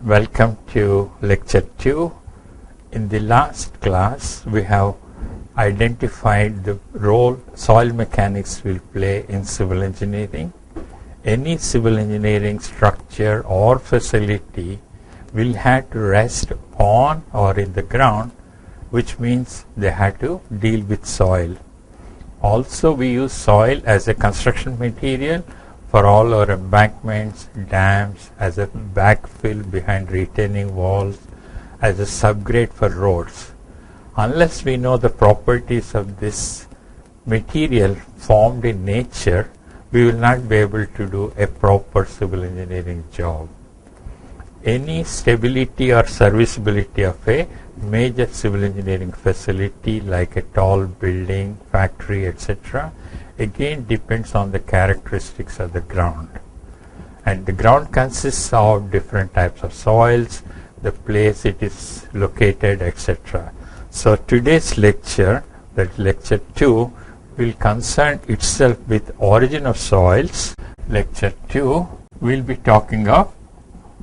Welcome to lecture 2. In the last class, we have identified the role soil mechanics will play in civil engineering. Any civil engineering structure or facility will have to rest on or in the ground, which means they have to deal with soil. Also, we use soil as a construction material for all our embankments, dams, as a backfill behind retaining walls, as a subgrade for roads. Unless we know the properties of this material formed in nature, we will not be able to do a proper civil engineering job. Any stability or serviceability of a major civil engineering facility like a tall building, factory, etc. again depends on the characteristics of the ground. And the ground consists of different types of soils, the place it is located, etc. So today's lecture, that lecture 2, will concern itself with origin of soils. Lecture 2 will be talking of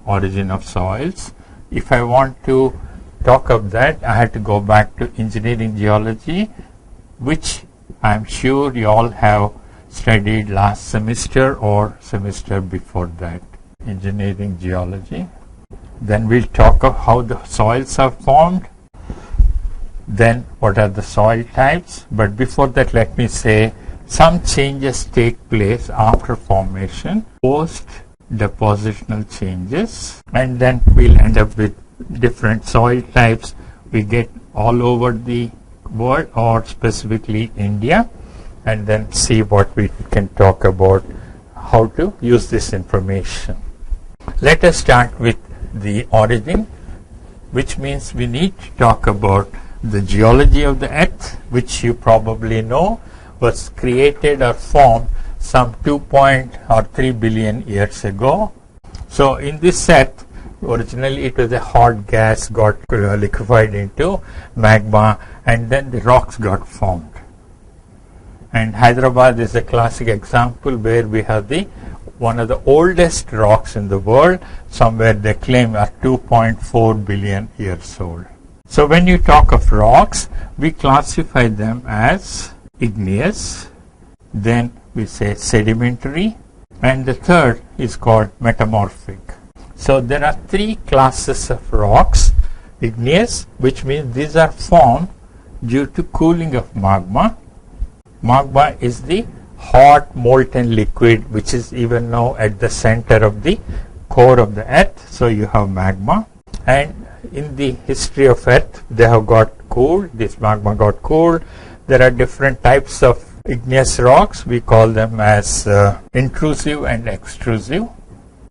origin of soils. If I want to talk of that, I had to go back to engineering geology, which I am sure you all have studied last semester or semester before that. Engineering geology. Then we'll talk of how the soils are formed. Then what are the soil types. But before that, let me say some changes take place after formation, post depositional changes, and then we'll end up with different soil types we get all over the world or specifically India, and then see what we can talk about how to use this information. Let us start with the origin, which means we need to talk about the geology of the earth, which you probably know was created or formed some 2.3 billion years ago. So in this earth, originally it was a hot gas, got liquefied into magma, and then the rocks got formed. And Hyderabad is a classic example where we have one of the oldest rocks in the world, somewhere they claim are 2.4 billion years old. So when you talk of rocks, we classify them as igneous, then we say sedimentary, and the third is called metamorphic. So there are three classes of rocks. Igneous, which means these are formed due to cooling of magma. Magma is the hot molten liquid which is even now at the center of the core of the earth. So you have magma, and in the history of earth they have got cooled. This magma got cooled. There are different types of igneous rocks. We call them as intrusive and extrusive.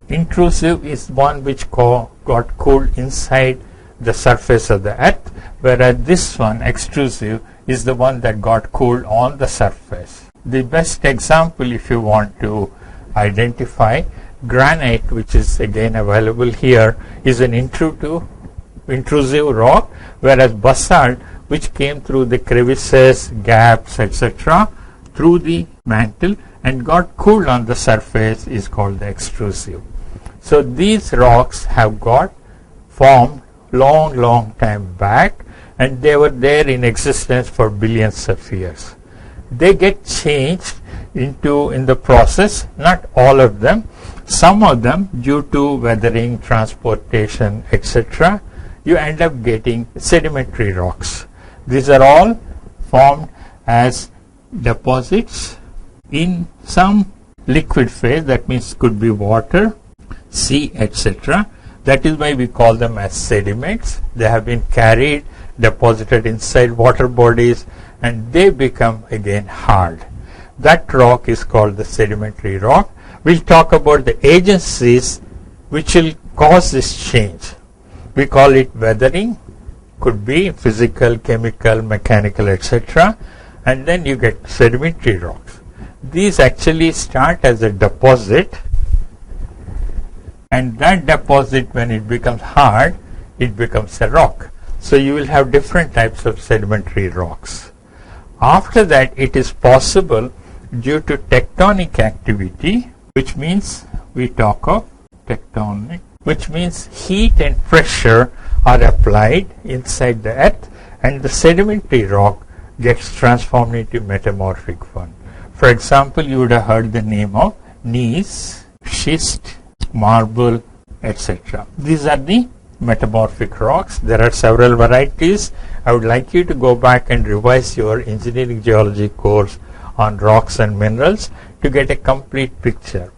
Intrusive is one which got cooled inside the surface of the earth, whereas this one, extrusive, is the one that got cooled on the surface. The best example, if you want to identify, granite, which is again available here, is an intrusive rock, whereas basalt, which came through the crevices, gaps, etc., through the mantle and got cooled on the surface, is called the extrusive. So these rocks have got formed long time back, and they were there in existence for billions of years. They get changed in the process, not all of them. Some of them, due to weathering, transportation, etc., you end up getting sedimentary rocks. These are all formed as deposits in some liquid phase, that means could be water, sea, etc. That is why we call them as sediments. They have been carried, deposited inside water bodies, and they become again hard. That rock is called the sedimentary rock. We'll talk about the agencies which will cause this change. We call it weathering, could be physical, chemical, mechanical, etc. And then you get sedimentary rocks. These actually start as a deposit, and that deposit, when it becomes hard, it becomes a rock. So you will have different types of sedimentary rocks. After that, it is possible due to tectonic activity, which means we talk of tectonic which means heat and pressure are applied inside the earth, and the sedimentary rock gets transformed into metamorphic one. For example, you would have heard the name of gneiss, schist, marble, etc. These are the metamorphic rocks. There are several varieties. I would like you to go back and revise your engineering geology course on rocks and minerals to get a complete picture.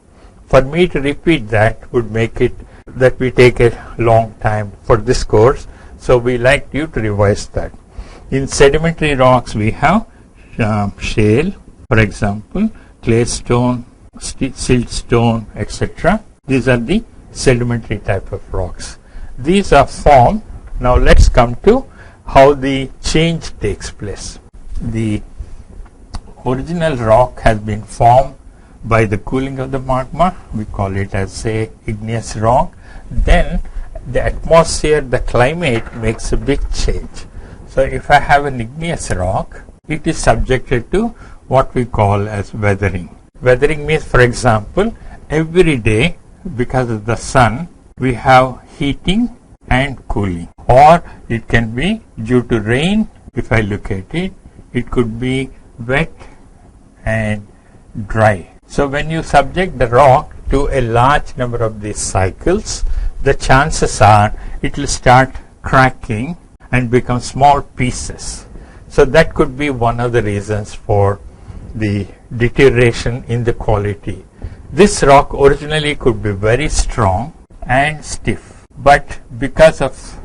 For me to repeat that would make it that we take a long time for this course, so we like you to revise that. In sedimentary rocks we have shale, for example, claystone, siltstone, etc. These are the sedimentary type of rocks. These are formed. Now let's come to how the change takes place. The original rock has been formed by the cooling of the magma. We call it as a igneous rock. Then the atmosphere, the climate makes a big change. So if I have an igneous rock, it is subjected to what we call as weathering. Weathering means, for example, every day because of the sun we have heating and cooling, or it can be due to rain. If I look at it, it could be wet and dry. So when you subject the rock to a large number of these cycles, the chances are it will start cracking and become small pieces. So that could be one of the reasons for the deterioration in the quality. This rock originally could be very strong and stiff, but because of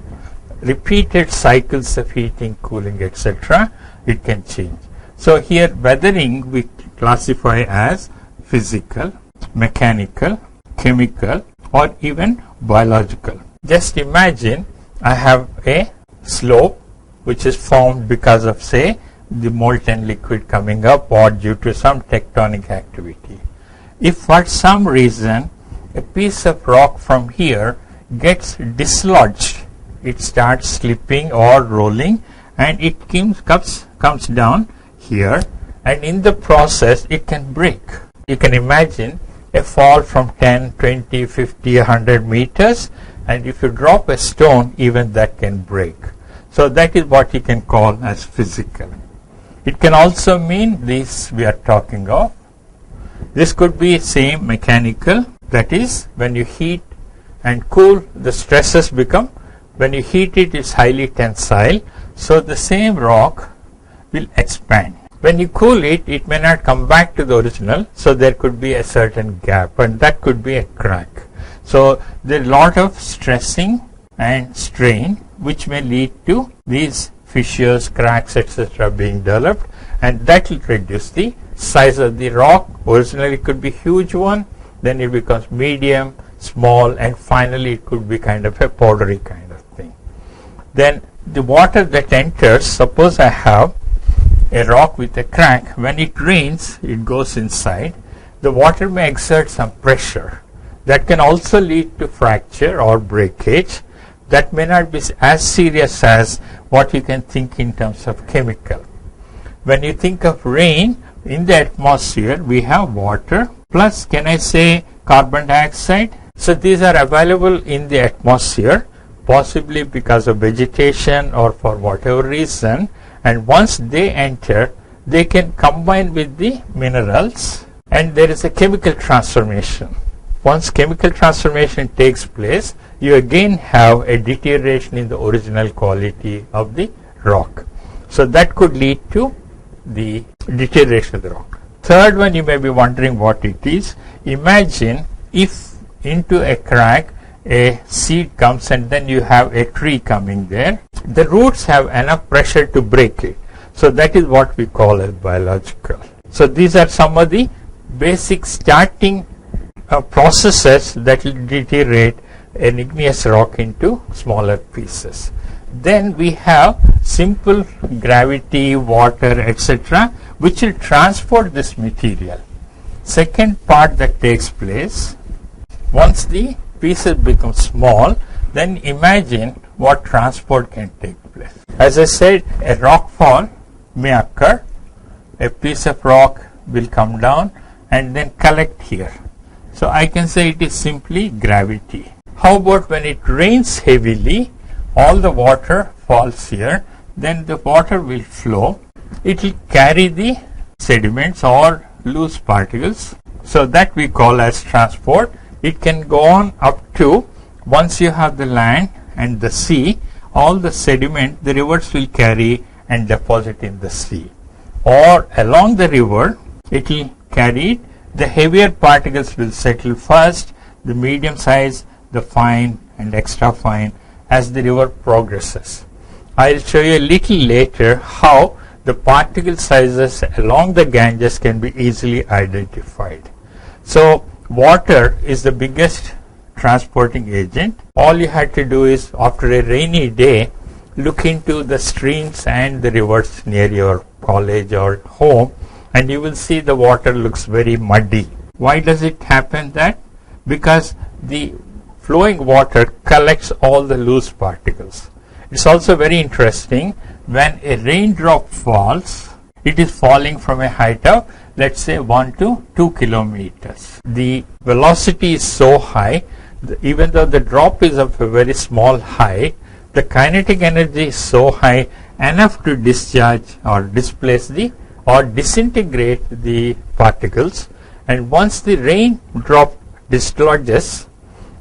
repeated cycles of heating, cooling, etc., it can change. So here weathering we classify as physical, mechanical, chemical, or even biological. Just imagine I have a slope which is formed because of, say, the molten liquid coming up or due to some tectonic activity. If for some reason a piece of rock from here gets dislodged, it starts slipping or rolling and it comes down here, and in the process it can break. You can imagine a fall from 10, 20, 50, 100 meters, and if you drop a stone, even that can break. So that is what you can call as physical. It can also mean this we are talking of. This could be same mechanical, that is when you heat and cool, the stresses become, when you heat it is highly tensile, so the same rock will expand. When you cool it, it may not come back to the original, so there could be a certain gap, and that could be a crack. So there are a lot of stressing and strain which may lead to these fissures, cracks, etc. being developed, and that will reduce the size of the rock. Originally it could be huge one, then it becomes medium, small, and finally it could be kind of a powdery kind of thing. Then the water that enters, suppose I have a rock with a crack, when it rains it goes inside, the water may exert some pressure that can also lead to fracture or breakage. That may not be as serious as what you can think in terms of chemical. When you think of rain, in the atmosphere we have water plus, can I say, carbon dioxide. So these are available in the atmosphere, possibly because of vegetation or for whatever reason, and once they enter they can combine with the minerals and there is a chemical transformation. Once chemical transformation takes place, you again have a deterioration in the original quality of the rock. So that could lead to the deterioration of the rock. Third one, you may be wondering what it is. Imagine if into a crack a seed comes and then you have a tree coming there. The roots have enough pressure to break it. So that is what we call as biological. So these are some of the basic starting processes that will deteriorate an igneous rock into smaller pieces. Then we have simple gravity, water, etc., which will transport this material. Second part that takes place, once the pieces become small, then imagine what transport can take place. As I said, a rock fall may occur. A piece of rock will come down and then collect here. So I can say it is simply gravity. How about when it rains heavily, all the water falls here, then the water will flow. It will carry the sediments or loose particles. So that we call as transport. It can go on up to, once you have the land and the sea, all the sediment the rivers will carry and deposit in the sea. Or along the river, it will carry it. The heavier particles will settle first, the medium size, the fine and extra fine as the river progresses. I will show you a little later how the particle sizes along the Ganges can be easily identified. So water is the biggest transporting agent. All you had to do is, after a rainy day, look into the streams and the rivers near your college or home, and you will see the water looks very muddy. Why does it happen that? Because the flowing water collects all the loose particles. It's also very interesting, when a raindrop falls, it is falling from a height of, let's say, 1 to 2 kilometers. The velocity is so high, even though the drop is of a very small height, the kinetic energy is so high enough to discharge or displace the or disintegrate the particles, and once the raindrop dislodges,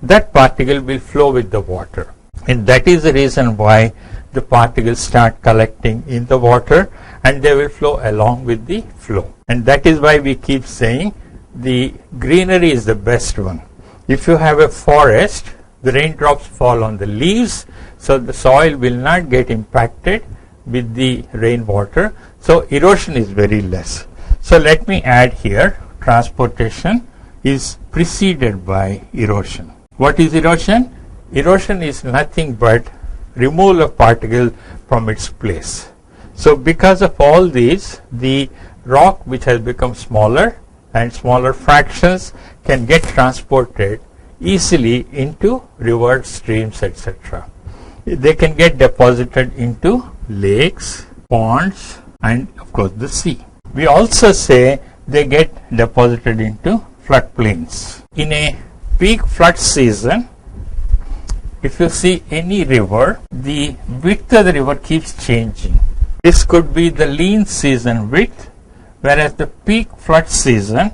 that particle will flow with the water, and that is the reason why the particles start collecting in the water and they will flow along with the flow. And that is why we keep saying the greenery is the best one. If you have a forest, the raindrops fall on the leaves, so the soil will not get impacted with the rainwater, so erosion is very less. So let me add here, transportation is preceded by erosion. What is erosion? Erosion is nothing but removal of particle from its place. So because of all these, the rock which has become smaller and smaller fractions can get transported easily into rivers, streams, etc. They can get deposited into lakes, ponds, and of course the sea. We also say they get deposited into floodplains. In a peak flood season, if you see any river, the width of the river keeps changing. This could be the lean season width, whereas the peak flood season,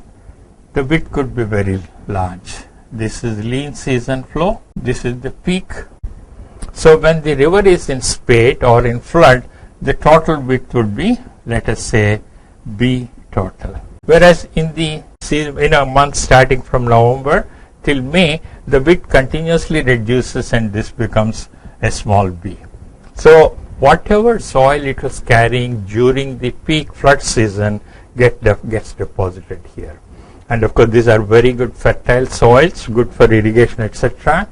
the width could be very large. This is lean season flow, this is the peak. So when the river is in spate or in flood, the total width would be, let us say, B total. Whereas in the month starting from November till May, the width continuously reduces and this becomes a small b. So whatever soil it was carrying during the peak flood season gets deposited here. And of course these are very good fertile soils, good for irrigation, etc.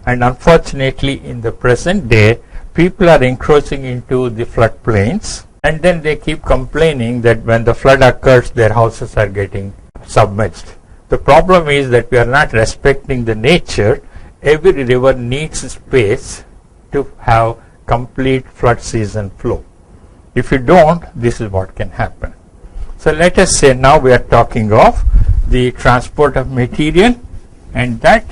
And unfortunately in the present day, people are encroaching into the floodplains, and then they keep complaining that when the flood occurs, their houses are getting submerged. The problem is that we are not respecting the nature. Every river needs space to have complete flood season flow. If you don't, this is what can happen. So let us say now we are talking of the transport of material, and that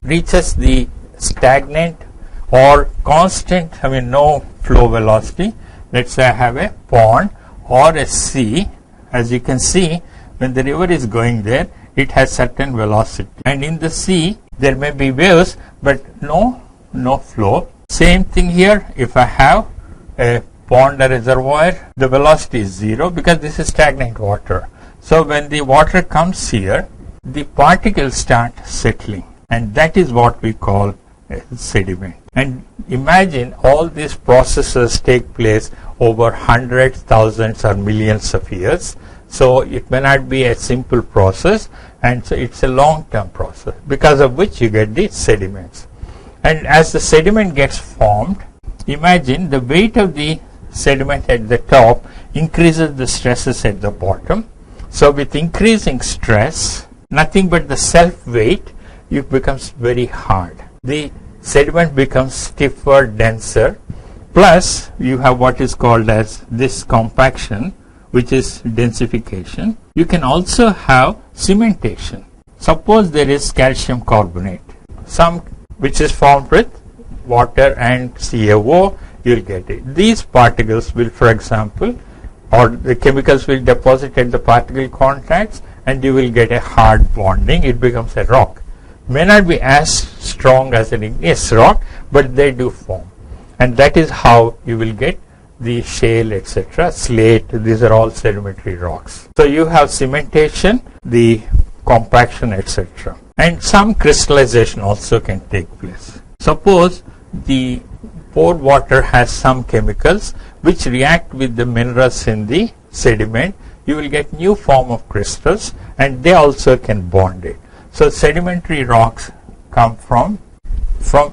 reaches the stagnant or constant, no flow velocity. Let's say I have a pond or a sea. As you can see, when the river is going there, it has certain velocity, and in the sea there may be waves but no flow. Same thing here, if I have a pond or reservoir, the velocity is 0 because this is stagnant water. So when the water comes here, the particles start settling, and that is what we call sediment. And imagine all these processes take place over hundreds, thousands or millions of years. So it may not be a simple process, and so it's a long-term process, because of which you get the sediments. And as the sediment gets formed, imagine the weight of the sediment at the top increases the stresses at the bottom. So with increasing stress, nothing but the self-weight, it becomes very hard. The sediment becomes stiffer, denser, plus you have what is called as this compaction, which is densification. You can also have cementation. Suppose there is calcium carbonate. Some which is formed with water and CaO, you'll get it. These particles will, for example, or the chemicals will deposit at the particle contacts and you will get a hard bonding. It becomes a rock. May not be as strong as an igneous rock, but they do form. And that is how you will get the shale, etc., slate. These are all sedimentary rocks. So you have cementation, the compaction, etc. And some crystallization also can take place. Suppose the pore water has some chemicals which react with the minerals in the sediment. You will get new form of crystals and they also can bond it. So sedimentary rocks come from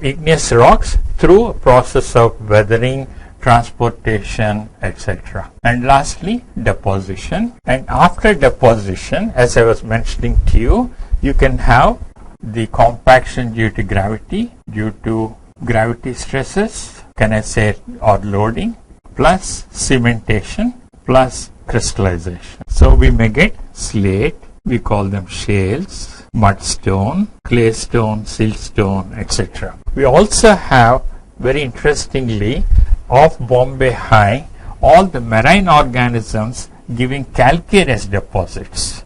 igneous rocks through a process of weathering, transportation, etc. And lastly, deposition. And after deposition, as I was mentioning to you, you can have the compaction due to gravity stresses, can I say, or loading, plus cementation, plus crystallization. So we may get slate, we call them shales, mudstone, claystone, siltstone, etc. We also have, very interestingly, of Bombay High, all the marine organisms giving calcareous deposits.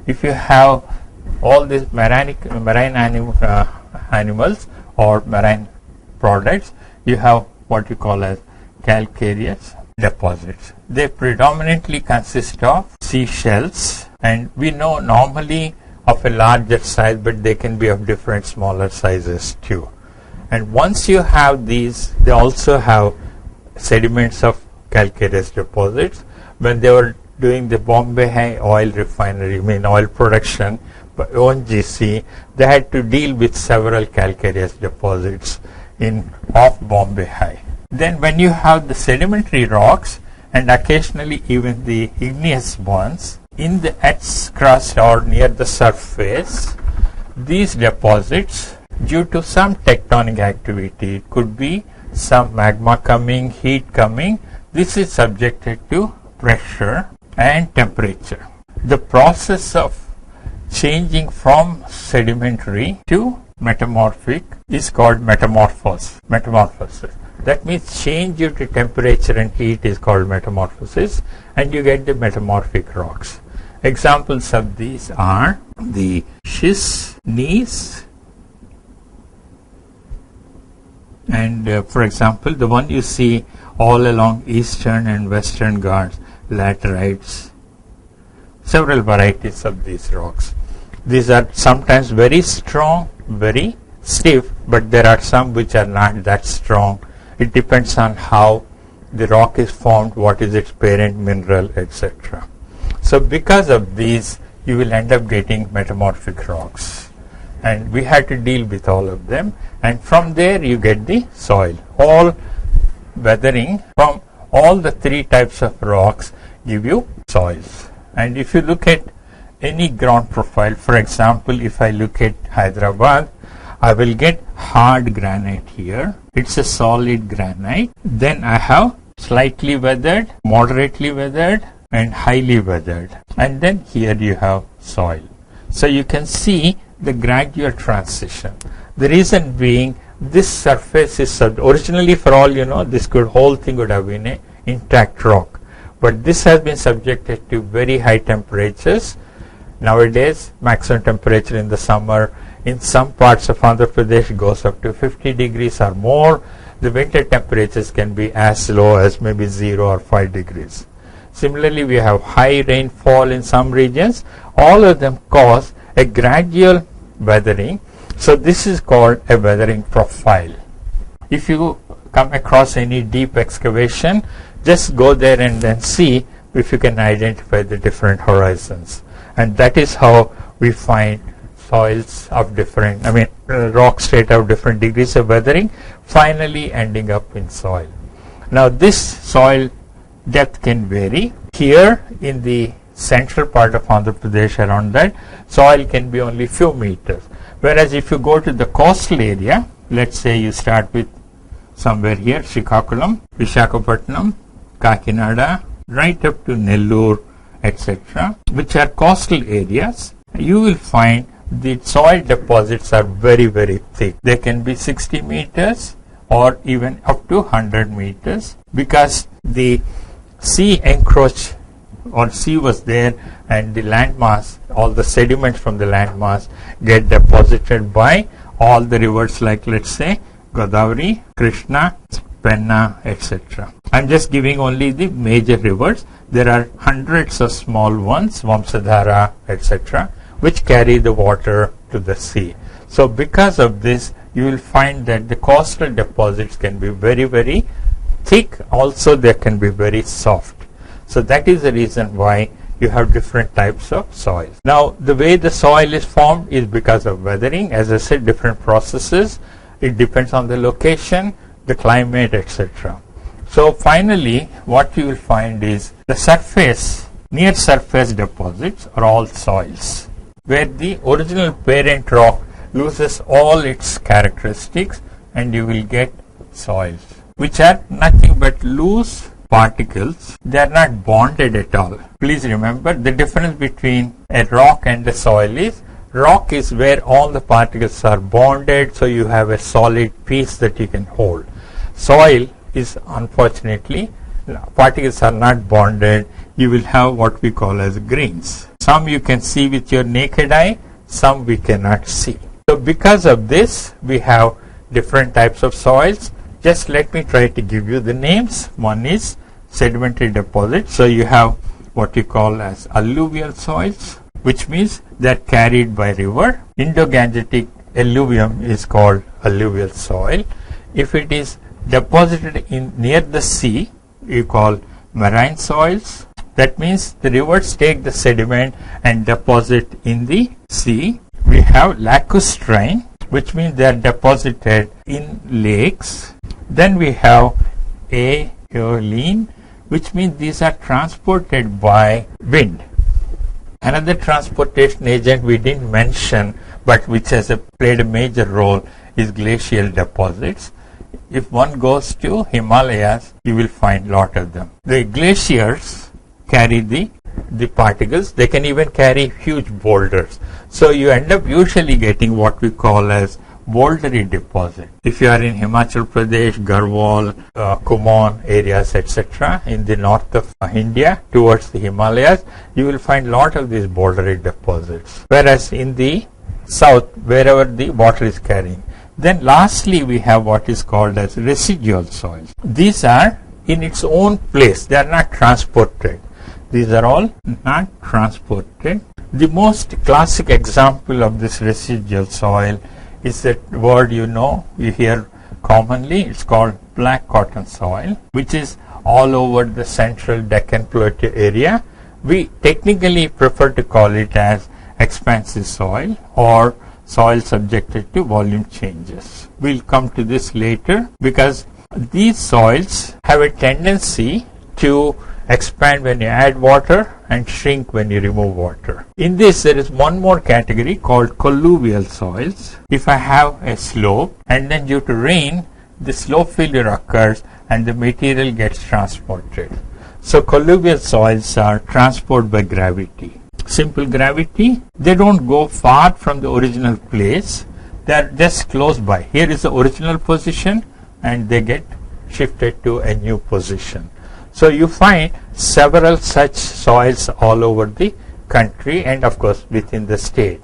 If you have all these marine animals or marine products, you have what you call as calcareous deposits. They predominantly consist of seashells, and we know normally of a larger size, but they can be of different smaller sizes too. And once you have these, they also have sediments of calcareous deposits. When they were doing the Bombay High oil refinery, oil production, ONGC, they had to deal with several calcareous deposits off Bombay High. Then when you have the sedimentary rocks and occasionally even the igneous ones in the Earth's crust or near the surface, these deposits, due to some tectonic activity, it could be some magma coming, heat coming, this is subjected to pressure and temperature. The process of changing from sedimentary to metamorphic is called metamorphosis. That means change due to temperature and heat is called metamorphosis, and you get the metamorphic rocks. Examples of these are the schist, gneiss, and for example, the one you see all along eastern and western Ghats, laterites, several varieties of these rocks. These are sometimes very strong, very stiff, but there are some which are not that strong. It depends on how the rock is formed, what is its parent mineral, etc. So because of these, you will end up getting metamorphic rocks. And we had to deal with all of them. And from there you get the soil. All weathering from all the three types of rocks give you soils. And if you look at any ground profile, for example, if I look at Hyderabad, I will get hard granite here. It's a solid granite. Then I have slightly weathered, moderately weathered, and highly weathered. And then here you have soil. So you can see the gradual transition. The reason being, this surface is originally, for all you know, this whole thing would have been an intact rock. But this has been subjected to very high temperatures. Nowadays, maximum temperature in the summer in some parts of Andhra Pradesh goes up to 50 degrees or more. The winter temperatures can be as low as maybe 0 or 5 degrees. Similarly, we have high rainfall in some regions. All of them cause a gradual weathering. So this is called a weathering profile. If you come across any deep excavation, just go there and then see if you can identify the different horizons. And that is how we find soils of different, rock strata of different degrees of weathering, finally ending up in soil. Now this soil depth can vary. Here in the central part of Andhra Pradesh, around that, soil can be only few meters. Whereas if you go to the coastal area, let's say you start with somewhere here, Srikakulam, Visakhapatnam, Kakinada, right up to Nellore, etc., which are coastal areas, you will find the soil deposits are very, very thick. They can be 60 meters or even up to 100 meters because the sea encroached or sea was there and the landmass, all the sediments from the landmass get deposited by all the rivers like, let's say, Godavari, Krishna, Penna, etc. I'm just giving only the major rivers. There are hundreds of small ones, Vamsadhara, etc., which carry the water to the sea. So because of this, you will find that the coastal deposits can be very, very thick. Also, they can be very soft. So that is the reason why you have different types of soil. Now, the way the soil is formed is because of weathering. As I said, different processes. It depends on the location, the climate, etc. So finally, what you will find is the surface, near surface deposits are all soils, where the original parent rock loses all its characteristics and you will get soils, which are nothing but loose particles. They are not bonded at all. Please remember the difference between a rock and a soil is rock is where all the particles are bonded, so you have a solid piece that you can hold. Soil is unfortunately particles are not bonded. You will have what we call as grains. Some you can see with your naked eye, some we cannot see. So because of this, we have different types of soils. Just let me try to give you the names. One is sedimentary deposits. So you have what you call as alluvial soils, which means they are carried by river. Indo-Gangetic alluvium is called alluvial soil. If it is deposited in near the sea, you call marine soils. That means the rivers take the sediment and deposit in the sea. We have lacustrine, which means they are deposited in lakes. Then we have Aeoline, which means these are transported by wind. Another transportation agent we didn't mention, but which has played a major role, is glacial deposits. If one goes to Himalayas, you will find a lot of them. The glaciers carry the particles. They can even carry huge boulders. So you end up usually getting what we call as bouldery deposit. If you are in Himachal Pradesh, Garhwal, Kumaon areas, etc., in the north of India towards the Himalayas, you will find a lot of these bouldery deposits. Whereas in the south, wherever the water is carrying. Then lastly, we have what is called as residual soils. These are in its own place. They are not transported. These are all not transported. The most classic example of this residual soil is that word you hear commonly. It's called black cotton soil, which is all over the central Deccan Plateau area. We technically prefer to call it as expansive soil or soil subjected to volume changes. We'll come to this later because these soils have a tendency to expand when you add water and shrink when you remove water. In this, there is one more category called colluvial soils. If I have a slope and then due to rain, the slope failure occurs and the material gets transported. So colluvial soils are transported by gravity. Simple gravity. They don't go far from the original place. They are just close by. Here is the original position and they get shifted to a new position. So you find several such soils all over the country and of course within the state.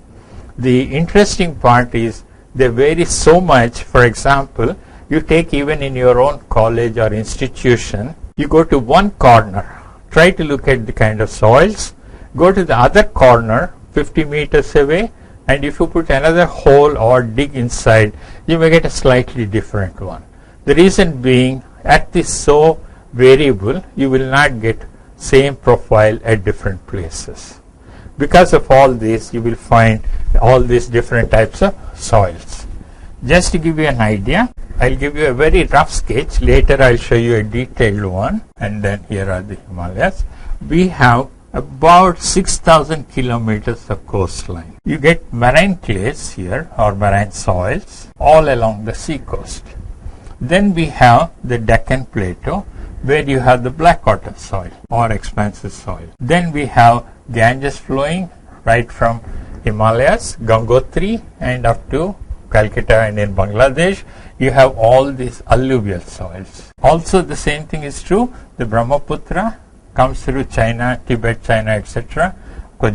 The interesting part is they vary so much. For example, you take even in your own college or institution, you go to one corner, try to look at the kind of soils, go to the other corner 50 meters away, and if you put another hole or dig inside, you may get a slightly different one. The reason being, at this so variable, you will not get same profile at different places. Because of all this, you will find all these different types of soils. Just to give you an idea, I'll give you a very rough sketch. Later I'll show you a detailed one, and then here are the Himalayas. We have about 6,000 kilometers of coastline. You get marine clays here or marine soils all along the sea coast. Then we have the Deccan Plateau, where you have the black cotton soil or expansive soil. Then we have Ganges flowing right from Himalayas, Gangotri, and up to Calcutta, and in Bangladesh, you have all these alluvial soils. Also, the same thing is true. The Brahmaputra comes through China, Tibet, China, etc.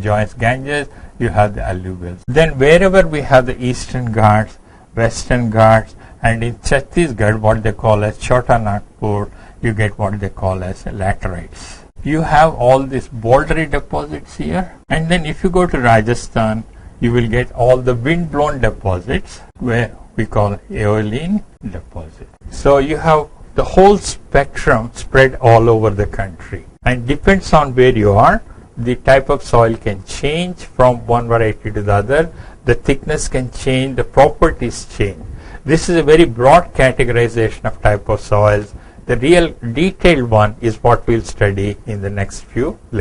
Joins Ganges, you have the alluvials. Then wherever we have the Eastern Ghats, Western Ghats, and in Chhattisgarh, what they call as Chota Nagpur, you get what they call as laterites. You have all these bouldery deposits here, and then if you go to Rajasthan, you will get all the wind-blown deposits where we call Aeoline deposit. So you have the whole spectrum spread all over the country, and depends on where you are. The type of soil can change from one variety to the other. The thickness can change, the properties change. This is a very broad categorization of type of soils. The real detailed one is what we'll study in the next few lectures.